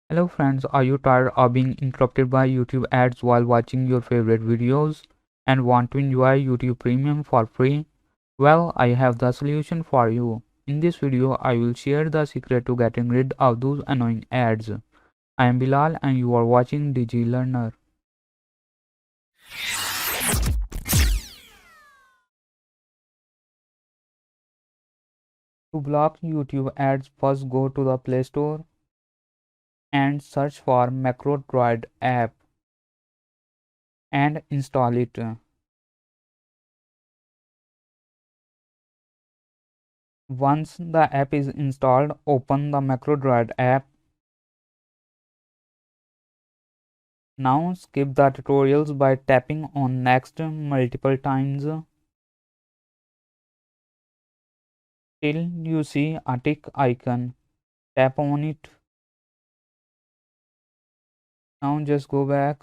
Hello friends, are you tired of being interrupted by YouTube ads while watching your favorite videos and want to enjoy YouTube Premium for free? Well, I have the solution for you. In this video, I will share the secret to getting rid of those annoying ads. I am Bilal and you are watching DigiLearner. To block YouTube ads, first go to the Play Store and search for MacroDroid App and install it. Once the app is installed, open the MacroDroid app. Now skip the tutorials by tapping on next multiple times till you see a tick icon. Tap on it. Now just go back.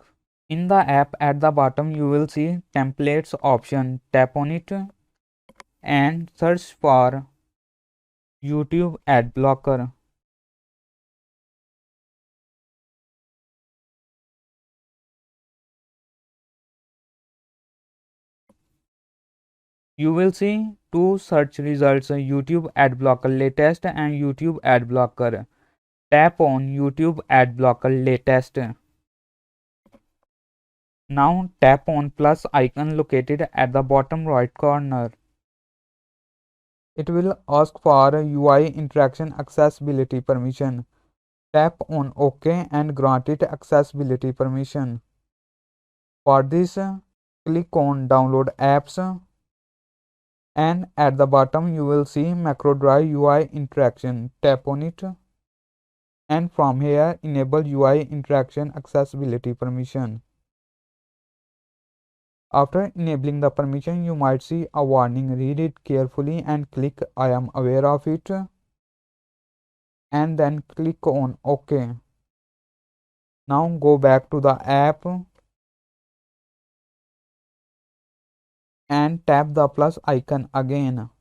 In the app at the bottom you will see templates option. Tap on it and search for YouTube ad blocker. You will see two search results, YouTube ad blocker latest and YouTube ad blocker. Tap on YouTube ad blocker latest. Now tap on plus icon located at the bottom right corner. It will ask for UI interaction accessibility permission. Tap on OK and grant it accessibility permission. For this, click on download apps and at the bottom you will see MacroDroid UI interaction. Tap on it and from here enable UI interaction accessibility permission. After enabling the permission, you might see a warning. Read it carefully and click I am aware of it and then click on OK. Now go back to the app and tap the plus icon again.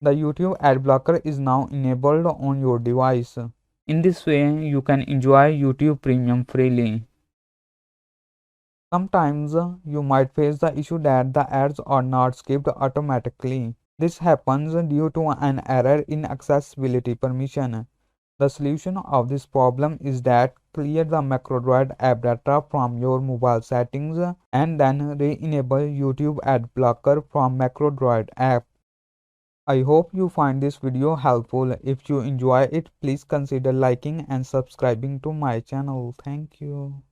The YouTube ad blocker is now enabled on your device. In this way, you can enjoy YouTube Premium freely. Sometimes you might face the issue that the ads are not skipped automatically. This happens due to an error in accessibility permission. The solution of this problem is that clear the MacroDroid app data from your mobile settings and then re-enable YouTube ad blocker from MacroDroid app. I hope you find this video helpful. If you enjoy it, please consider liking and subscribing to my channel. Thank you.